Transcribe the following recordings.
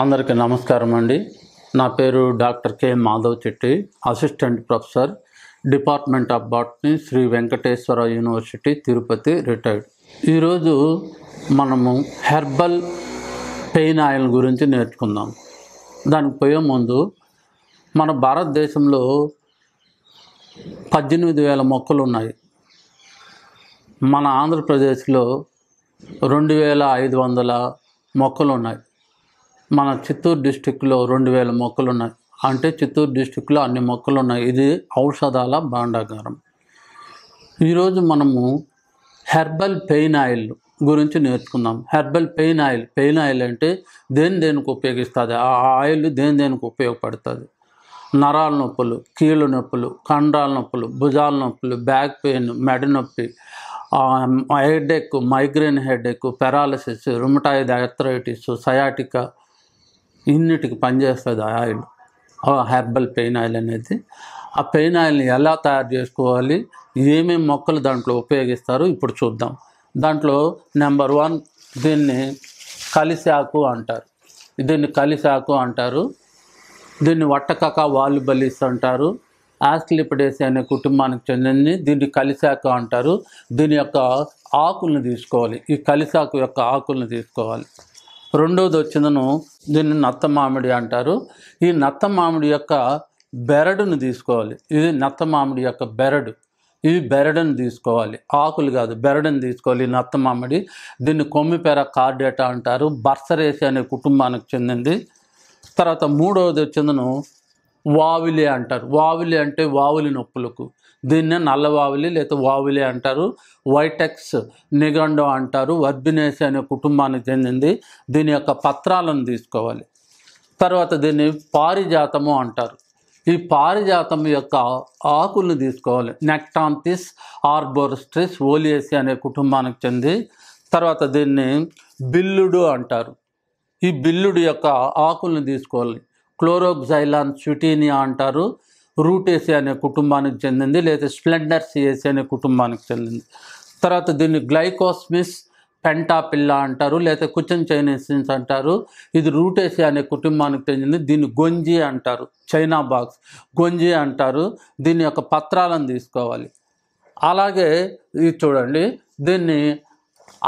అందరికీ నమస్కారం అండి. నా పేరు doctor K Madhav Chetti, assistant professor, department of botany, Sri Venkateswara university, Tirupati, retired. ఈరోజు మనము హెర్బల్ పెయిన్ ఆయిల్ గురించి నేర్చుకుందాం. దానికి పోయే ముందు మన భారతదేశంలో 18,000 మొక్కలు ఉన్నాయి. మన ఆంధ్రప్రదేశ్లో 2,500 మొక్కలు ఉన్నాయి. మన చిత్తూరు డిస్టిక్లో 2,000 మొక్కలు ఉన్నాయి. అంటే చిత్తూరు డిస్టిక్లో అన్ని మొక్కలు ఉన్నాయి. ఇది ఔషధాల భాండాగారం. ఈరోజు మనము హెర్బల్ పెయిన్ ఆయిల్ గురించి నేర్చుకుందాం. హెర్బల్ పెయిన్ ఆయిల్ అంటే దేనికి ఉపయోగిస్తుంది, ఆ ఆయిల్ దేనికి ఉపయోగపడుతుంది. నరాల నొప్పులు, కీళ్ళ నొప్పులు, కండరాల నొప్పులు, భుజాల నొప్పులు, బ్యాక్ పెయిన్, మెడ నొప్పి, headache, migraine headache, paralysis, rheumatoid arthritis, sciatica, ఇన్నిటికి పనిచేస్తుంది ఆ ఆయిల్, హెర్బల్ పెయిన్ ఆయిల్ అనేది. ఆ పెయిన్ ఆయిల్ని ఎలా తయారు చేసుకోవాలి, ఏమేమి మొక్కలు దాంట్లో ఉపయోగిస్తారు ఇప్పుడు చూద్దాం. దాంట్లో నెంబర్ 1 దీన్ని కలిశాకు అంటారు. దీన్ని వట్టకక వాల్యుబలిస్ అంటారు. ఆస్క్లిపిడేసి అనే కుటుంబానికి చెందింది. దీన్ని కలిశాకు అంటారు. దీని యొక్క ఆకులను తీసుకోవాలి. ఈ కలిశాకు యొక్క ఆకులను తీసుకోవాలి. రెండోది వచ్చిందను దీన్ని నత్త మామిడి అంటారు. ఈ నత్త మామిడి యొక్క బెరడును తీసుకోవాలి. ఇది నత్త మామిడి యొక్క బెరడు. ఈ బెరడును తీసుకోవాలి, ఆకులు కాదు, బెరడును తీసుకోవాలి. ఈ నత్త మామిడి, దీన్ని కొమ్మిపెర కార్డేటా అంటారు. బర్సరేసి అనే కుటుంబానికి చెందింది. తర్వాత మూడవది వచ్చిందను వావిలి అంటారు. వావిలి అంటే వావులి నొప్పులకు, దీన్నే నల్లవావిలి లేదా వావిలి అంటారు. వైటెక్స్ నిగండో అంటారు. వర్బినేసి అనే కుటుంబానికి చెందింది. దీని యొక్క పత్రాలను తీసుకోవాలి. తర్వాత దీన్ని పారిజాతము అంటారు. ఈ పారిజాతం యొక్క ఆకులను తీసుకోవాలి. నెక్టాంతిస్ ఆర్బోరిస్ట్రిస్ ఓలియేసి అనే కుటుంబానికి చెంది. తర్వాత దీన్ని బిల్లుడు అంటారు. ఈ బిల్లుడు యొక్క ఆకులను తీసుకోవాలి. క్లోరోక్సైలాన్ స్విటీనియా అంటారు. రూటేసి అనే కుటుంబానికి చెందింది, లేదా స్ప్లెండర్సియేసి అనే కుటుంబానికి చెందింది. తర్వాత దీన్ని గ్లైకోస్మిస్ పెంటాపిల్లా అంటారు, లేదా కుచన్ చైనీసిన్స్ అంటారు. ఇది రూటేసి అనే కుటుంబానికి చెందింది. దీన్ని గొంజి అంటారు, చైనా బాక్స్ గొంజి అంటారు. దీని యొక్క పత్రాలను తీసుకోవాలి. అలాగే ఇది చూడండి, దీన్ని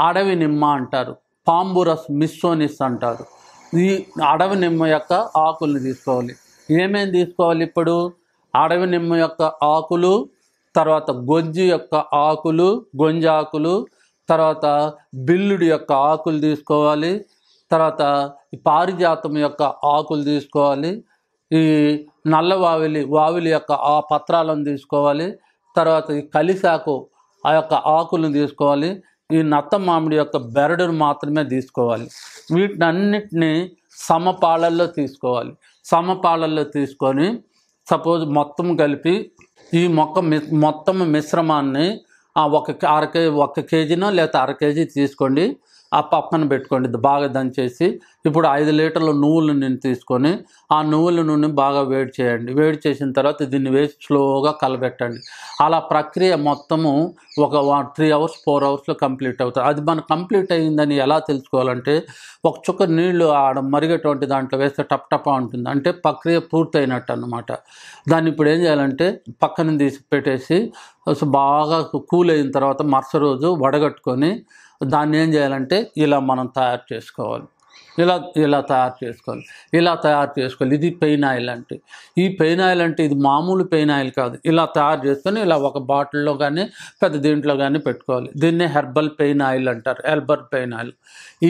అడవి నిమ్మ అంటారు. పాంబురస్ మిస్సోనిస్ అంటారు. ఈ అడవి నిమ్మ యొక్క ఆకుల్ని తీసుకోవాలి. ఏమేమి తీసుకోవాలి ఇప్పుడు? అడవి నిమ్మ యొక్క ఆకులు, తర్వాత గొంజి యొక్క ఆకులు, గొంజి ఆకులు, తర్వాత బిల్లుడి యొక్క ఆకులు తీసుకోవాలి. తర్వాత పారిజాతం యొక్క ఆకులు తీసుకోవాలి. ఈ వావిలి యొక్క ఆ పత్రాలను తీసుకోవాలి. తర్వాత ఈ కలిశాకు ఆ యొక్క ఆకులను తీసుకోవాలి. ఈ నత్త మామిడి యొక్క బెరడును మాత్రమే తీసుకోవాలి. వీటినన్నిటినీ సమపాళల్లో తీసుకోవాలి. సమపాళల్లో తీసుకొని సపోజ్ మొత్తం కలిపి ఈ మొత్తం మిశ్రమాన్ని 1 కేజీనో లేదా 1/2 కేజీ తీసుకోండి. ఆ పక్కన పెట్టుకోండి, బాగా దంచేసి. ఇప్పుడు 5 లీటర్ల నువ్వుల నూనె తీసుకొని ఆ నువ్వుల నూనె బాగా వేడి చేయండి. వేడి చేసిన తర్వాత దీన్ని వేసి స్లోగా కలబెట్టండి. అలా ప్రక్రియ మొత్తము ఒక 3 అవర్స్ 4 అవర్స్లో కంప్లీట్ అవుతుంది. అది మనకు కంప్లీట్ అయ్యిందని ఎలా తెలుసుకోవాలంటే, ఒక చుక్క నీళ్లు ఆడ మరిగేటువంటి దాంట్లో వేస్తే టప్ ఉంటుంది, అంటే ప్రక్రియ పూర్తయినట్టు అన్నమాట. దాన్ని ఇప్పుడు ఏం చేయాలంటే పక్కన తీసి పెట్టేసి బాగా కూల్ అయిన తర్వాత మరుసటి రోజు వడగట్టుకొని దాన్ని ఏం చేయాలంటే ఇలా మనం తయారు చేసుకోవాలి. ఇలా తయారు చేసుకోవాలి. ఇది పెయిన్ ఆయిల్ అంటే. ఈ పెయిన్ ఆయిల్ అంటే ఇది మామూలు పెయిన్ ఆయిల్ కాదు. ఇలా తయారు చేసుకొని ఇలా ఒక బాటిల్లో కానీ పెద్ద దీంట్లో కానీ పెట్టుకోవాలి. దీన్నే హెర్బల్ పెయిన్ ఆయిల్ అంటారు. Herbal pain oil.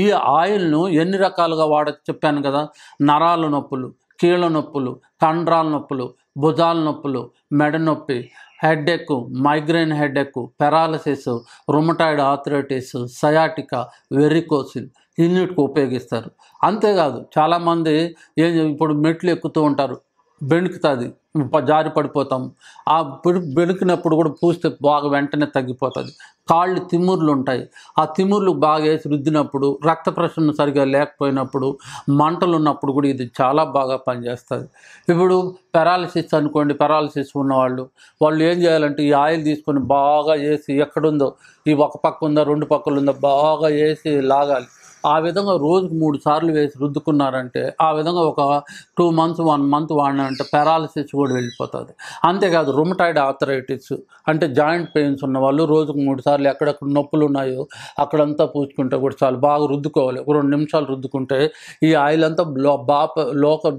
ఈ ఆయిల్ను ఎన్ని రకాలుగా వాడచ్చు చెప్పాను కదా. నరాల నొప్పులు, కీళ్ళ నొప్పులు, కండరాల నొప్పులు, భుజాల నొప్పులు, మెడ నొప్పి, headache, migraine headache, paralysis, rheumatoid arthritis, sciatica, varicocele, ఇన్నిటికి ఉపయోగిస్తారు. అంతేకాదు చాలామంది ఇప్పుడు మెట్లు ఎక్కుతూ ఉంటారు, బెణుకుతుంది, జారి పడిపోతాం. ఆ బెణుకినప్పుడు కూడా పూస్తే బాగా వెంటనే తగ్గిపోతుంది. కాళ్ళు తిమ్ముర్లు ఉంటాయి. ఆ తిమ్ముర్లు బాగా వేసి రుద్దినప్పుడు, రక్త ప్రసరణ సరిగా లేకపోయినప్పుడు, మంటలు ఉన్నప్పుడు కూడా ఇది చాలా బాగా పనిచేస్తుంది. ఇప్పుడు పెరాలసిస్ అనుకోండి, పెరాలసిస్ ఉన్నవాళ్ళు ఏం చేయాలంటే ఈ ఆయిల్ తీసుకొని బాగా వేసి, ఎక్కడుందో ఈ ఒక పక్క ఉందా 2 పక్కలు ఉందా బాగా వేసి లాగాలి. ఆ విధంగా రోజుకు 3 సార్లు వేసి రుద్దుకున్నారంటే ఆ విధంగా ఒక 2 మంత్స్ 1 మంత్ వాడినారంటే పారాలసిస్ కూడా వెళ్ళిపోతుంది. అంతేకాదు రుమటాయిడ్ ఆర్థరైటిస్ అంటే జాయింట్ పెయిన్స్ ఉన్న వాళ్ళు రోజుకు 3 సార్లు ఎక్కడెక్కడ నొప్పులు ఉన్నాయో అక్కడంతా పూసుకుంటే కూడా చాలు. బాగా రుద్దుకోవాలి. ఒక 2 నిమిషాలు రుద్దుకుంటే ఈ ఆయిల్ అంతా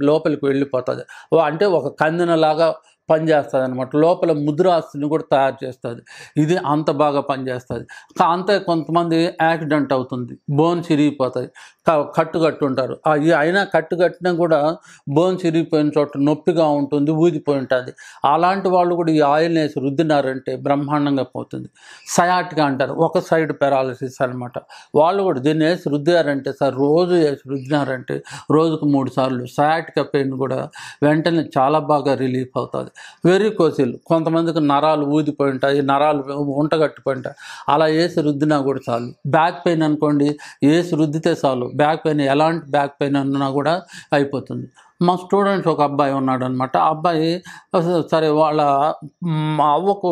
లోపలికి వెళ్ళిపోతుంది. అంటే ఒక కందెనలాగా పనిచేస్తుంది అనమాట. లోపల ముద్రాస్తిని కూడా తయారు చేస్తుంది. ఇది అంత బాగా పనిచేస్తుంది. అంతే కొంతమంది యాక్సిడెంట్ అవుతుంది, బోన్స్ ఇరిగిపోతాయి, కట్టు ఉంటారు. అయినా కట్టినా కూడా బోన్స్ ఇరిగిపోయిన చోట నొప్పిగా ఉంటుంది, ఊదిపోయి ఉంటుంది. అలాంటి వాళ్ళు కూడా ఈ ఆయిల్ని వేసి రుద్దినారంటే బ్రహ్మాండంగా పోతుంది. సయాటికా అంటారు, ఒక సైడ్ పారాలసిస్ అనమాట. వాళ్ళు కూడా దీన్ని వేసి రుద్దారంటే సార్, రోజు వేసి రుద్దినారంటే రోజుకు 3 సార్లు సయాటికా పెయిన్ కూడా వెంటనే చాలా బాగా రిలీఫ్ అవుతుంది. వెరికోసిల్ కొంతమందికి నరాలు ఊదిపోయి ఉంటాయి, నరాలు ఉంటగట్టిపోయి ఉంటాయి. అలా వేసి రుద్దినా కూడా చాలు. బ్యాక్ పెయిన్ అనుకోండి, వేసి రుద్దితే చాలు. బ్యాక్ పెయిన్ ఎలాంటి బ్యాక్ పెయిన్ అన్నా కూడా అయిపోతుంది. మా స్టూడెంట్స్ ఒక అబ్బాయి ఉన్నాడు అనమాట. ఆ అబ్బాయి సరే వాళ్ళ అవ్వకు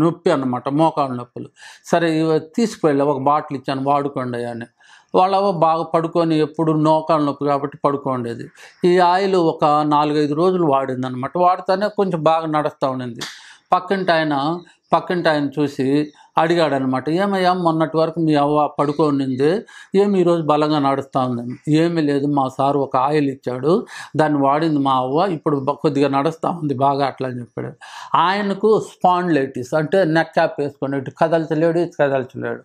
నొప్పి అన్నమాట, మోకాళ్ళ నొప్పులు. సరే తీసుకువెళ్ళి ఒక బాటిల్ ఇచ్చాను, వాడుకోండి అని. వాళ్ళ బాగా పడుకొని ఎప్పుడు మోకాళ్ళ నొప్పి కాబట్టి పడుకోండేది. ఈ ఆయిల్ ఒక 4-5 రోజులు వాడింది అనమాట. వాడితేనే కొంచెం బాగా నడుస్తూ ఉండింది. పక్కింటి ఆయన చూసి అడిగాడనమాట, ఏమయ్యా మొన్నటి వరకు మీ అవ్వ పడుకోనింది, ఏమి ఈరోజు బలంగా నడుస్తూ ఉందని. ఏమీ లేదు, మా సారు ఒక ఆయిల్ ఇచ్చాడు, దాన్ని వాడింది మా అవ్వ, ఇప్పుడు కొద్దిగా నడుస్తూ ఉంది బాగా అట్లా అని చెప్పాడు. ఆయనకు స్పాండిలైటిస్ అంటే నెక్ క్యాప్ వేసుకొని కదల్చలేడు.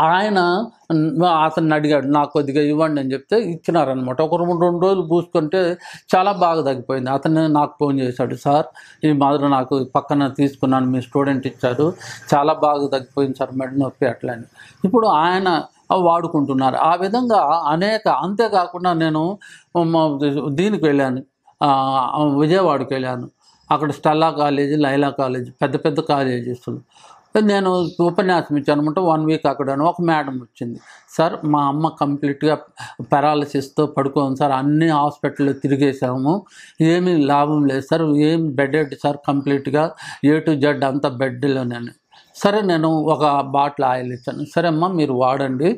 ఆయన అతన్ని అడిగాడు, నాకు కొద్దిగా ఇవ్వండి అని చెప్తే ఇచ్చినారనమాట. ఒక 2 రోజులు పూసుకుంటే చాలా బాగా తగ్గిపోయింది. అతను నాకు ఫోన్ చేశాడు, సార్ ఈ మాదిరి నాకు పక్కన తీసుకున్నాను, మీ స్టూడెంట్ ఇచ్చారు, చాలా బాగా తగ్గిపోయింది సార్ మెడ నొప్పి అట్లా అని. ఇప్పుడు ఆయన వాడుకుంటున్నారు. ఆ విధంగా అంతేకాకుండా నేను దీనికి వెళ్ళాను, విజయవాడకి వెళ్ళాను. అక్కడ స్టెల్లా కాలేజీ, లైలా కాలేజీ పెద్ద కాలేజెస్లు నేను ఉపన్యాసం ఇచ్చాను అనమాట. 1 వీక్ అక్కడ ఒక మేడం వచ్చింది, సార్ మా అమ్మ కంప్లీట్గా పారాలసిస్తో పడుకోండి సార్, అన్ని హాస్పిటల్లో తిరిగేసాము, ఏమీ లాభం లేదు సార్, ఏం బెడ్ సార్, కంప్లీట్గా A to Z అంతా బెడ్లోనే. సరే నేను ఒక బాటిల్ ఆయిల్ ఇచ్చాను, సరే అమ్మ మీరు వాడండి,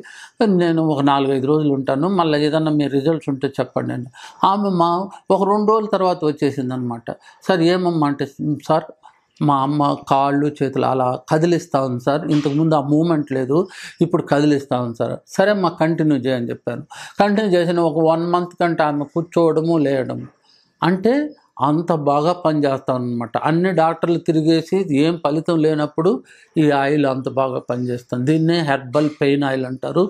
నేను ఒక 4-5 రోజులు ఉంటాను, మళ్ళీ ఏదన్నా మీ రిజల్ట్స్ ఉంటే చెప్పండి అని. ఆమె ఒక 2 రోజుల తర్వాత వచ్చేసింది అనమాట. సార్ ఏమమ్మా అంటే, సార్ మా అమ్మ కాళ్ళు చేతులు అలా కదిలిస్తూ ఉంది సార్, ఇంతకుముందు ఆ మూమెంట్ లేదు, ఇప్పుడు కదిలిస్తూ ఉంది సార్. సరే అమ్మ కంటిన్యూ చేయని చెప్పాను. కంటిన్యూ చేసిన ఒక 1 మంత్ కంటే ఆమె కూర్చోవడము లేయడము అంటే అంత బాగా పనిచేస్తామన్నమాట. అన్ని డాక్టర్లు తిరిగేసి ఏం ఫలితం లేనప్పుడు ఈ ఆయిల్ అంత బాగా పనిచేస్తుంది. దీన్నే హెర్బల్ పెయిన్ ఆయిల్ అంటారు.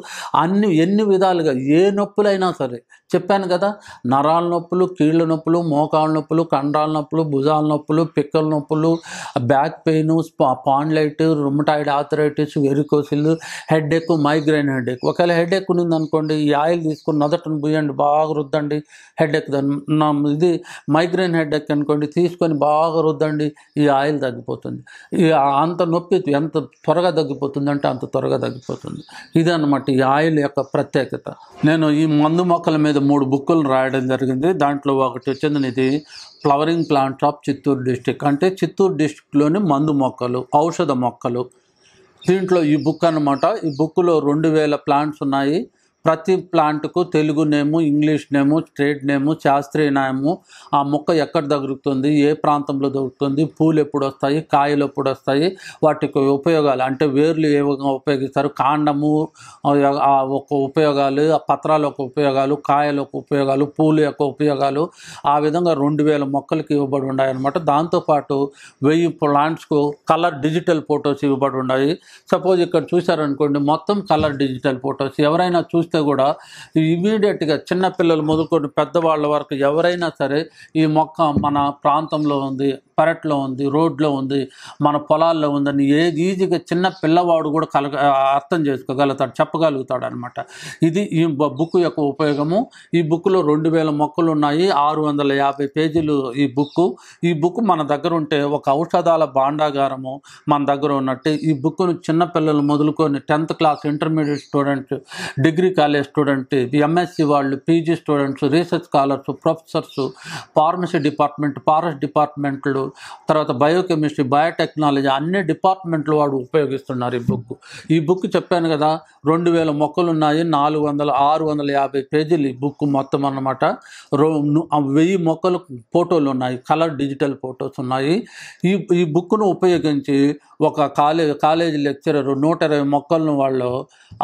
ఎన్ని విధాలుగా ఏ నొప్పులైనా సరే, చెప్పాను కదా, నరాల నొప్పులు, కీళ్ళ నొప్పులు, మోకాళ్ళ నొప్పులు, కండరాల నొప్పులు, భుజాల నొప్పులు, పిక్కల నొప్పులు, back pain, spondylitis, rheumatoid arthritis, varicocele, headache, migraine headache. ఒకవేళ హెడేక్ ఉందనుకోండి, ఈ ఆయిల్ తీసుకుని నదటను పూయండి, బాగా రుద్దండి హెడేక్. ఇది మైగ్రైన్ హెడేక్ అనుకోండి, తీసుకొని బాగా రుద్దండి, ఈ ఆయిల్ తగ్గిపోతుంది. అంత నొప్పి ఎంత త్వరగా తగ్గిపోతుంది అంటే అంత త్వరగా తగ్గిపోతుంది. ఇది అన్నమాట ఈ ఆయిల్ యొక్క ప్రత్యేకత. నేను ఈ మందు మొక్కల మీద 3 బుక్కులు రాయడం జరిగింది. దాంట్లో ఒకటి వచ్చింది, ఇది flowering plants of Chittoor district, అంటే చిత్తూరు డిస్టిక్లోని మందు మొక్కలు, ఔషధ మొక్కలు. దీంట్లో ఈ బుక్ అన్నమాట. ఈ బుక్లో 2000 ప్లాంట్స్ ఉన్నాయి. ప్రతి ప్లాంట్కు తెలుగు నేము, ఇంగ్లీష్ నేము, స్ట్రేట్ నేము, శాస్త్రీయ నేము, ఆ మొక్క ఎక్కడ దొరుకుతుంది, ఏ ప్రాంతంలో దొరుకుతుంది, పూలు ఎప్పుడు వస్తాయి, కాయలు ఎప్పుడు వస్తాయి, వాటికి ఉపయోగాలు అంటే వేర్లు ఏ విధంగా ఉపయోగిస్తారు, కాండము ఒక ఉపయోగాలు, ఆ పత్రాలు ఒక ఉపయోగాలు, కాయలు ఒక ఉపయోగాలు, పూలు యొక్క ఉపయోగాలు, ఆ విధంగా 2000 మొక్కలకి ఇవ్వబడి ఉన్నాయన్నమాట. దాంతోపాటు 1000 ప్లాంట్స్కు కలర్ డిజిటల్ ఫొటోస్ ఇవ్వబడి ఉన్నాయి. సపోజ్ ఇక్కడ చూశారనుకోండి, మొత్తం కలర్ డిజిటల్ ఫొటోస్. ఎవరైనా చూస్తే కూడా ఇమీడియట్గా చిన్నపిల్లలు మొదలుకొని పెద్దవాళ్ళ వరకు ఎవరైనా సరే ఈ మొక్క మన ప్రాంతంలో ఉంది, పెరట్లో ఉంది, రోడ్లో ఉంది, మన పొలాల్లో ఉందని ఈజీగా చిన్న పిల్లవాడు కూడా అర్థం చేసుకోగలుగుతాడు, చెప్పగలుగుతాడు అనమాట. ఇది ఈ బుక్ యొక్క ఉపయోగము. ఈ బుక్లో 2000 మొక్కలు ఉన్నాయి, 650 పేజీలు ఈ బుక్ మన దగ్గర ఉంటే ఒక ఔషధాల భాండాగారము మన దగ్గర ఉన్నట్టు. ఈ బుక్ను చిన్నపిల్లలు మొదలుకొని 10th class, intermediate students, degree college student, MSc వాళ్ళు, PG students, research scholars, professors, pharmacy department, forest డిపార్ట్మెంట్లు, తర్వాత బయోకెమిస్ట్రీ, బయోటెక్నాలజీ అన్ని డిపార్ట్మెంట్లు వాడు ఉపయోగిస్తున్నారు ఈ బుక్ చెప్పాను కదా, 2000 మొక్కలు ఉన్నాయి, 650 పేజీలు ఈ బుక్ మొత్తం అన్నమాట. 1000 మొక్కలు ఫోటోలు ఉన్నాయి, కలర్ డిజిటల్ ఫొటోస్ ఉన్నాయి. ఈ బుక్ను ఉపయోగించి ఒక కాలేజీ లెక్చరర్ 120 మొక్కలను వాళ్ళు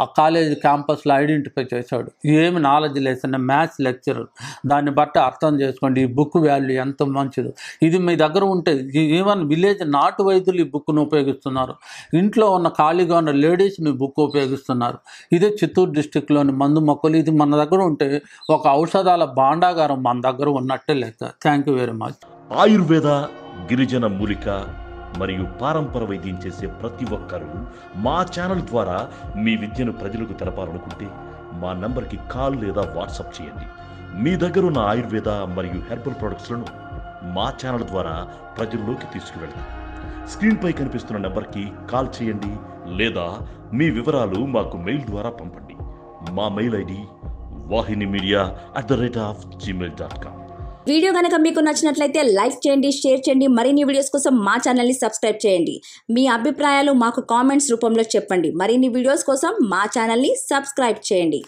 ఆ కాలేజీ క్యాంపస్లో ఐడెంటిఫై చేశాడు. ఏమి నాలెడ్జ్ లేసిన మ్యాథ్స్ లెక్చరర్. దాన్ని బట్టి అర్థం చేసుకోండి ఈ బుక్ వాల్యూ ఎంత మంచిదో. ఇది మీ దగ్గర ఉంటే, ఈవెన్ విలేజ్ నాటు వైద్యులు ఈ బుక్ను ఉపయోగిస్తున్నారు. ఇంట్లో ఉన్న ఖాళీగా ఉన్న లేడీస్ని బుక్ ఉపయోగిస్తున్నారు. ఇదే చిత్తూరు డిస్టిక్లోని మందు మొక్కలు. ఇది మన దగ్గర ఉంటే ఒక ఔషధాల భాండాగారం మన దగ్గర ఉన్నట్టే లెక్క. Thank you very much. Ayurveda, గిరిజన మూలిక మరియు పారంపర వైద్యం చేసే ప్రతి ఒక్కరూ మా ఛానల్ ద్వారా మీ విద్యను ప్రజలకు తెలపాలనుకుంటే మా నంబర్కి కాల్ లేదా వాట్సాప్ చేయండి. మీ దగ్గర ఉన్న ఆయుర్వేద మరియు హెర్బల్ ప్రొడక్ట్స్లను మా ఛానల్ ద్వారా ప్రజల్లోకి తీసుకువెళ్తాం. స్క్రీన్పై కనిపిస్తున్న నెంబర్కి కాల్ చేయండి లేదా మీ వివరాలు మాకు మెయిల్ ద్వారా పంపండి. మా మెయిల్ ఐడి wahinimedia@gmail.com. వీడియో కనుక మీకు నచ్చినట్లయితే లైక్ చేయండి, షేర్ చేయండి. మరిన్ని వీడియోస్ కోసం మా ఛానల్ని సబ్స్క్రైబ్ చేయండి. మీ అభిప్రాయాలు మాకు కామెంట్స్ రూపంలో చెప్పండి. మరిన్ని వీడియోస్ కోసం మా ఛానల్ని సబ్స్క్రైబ్ చేయండి.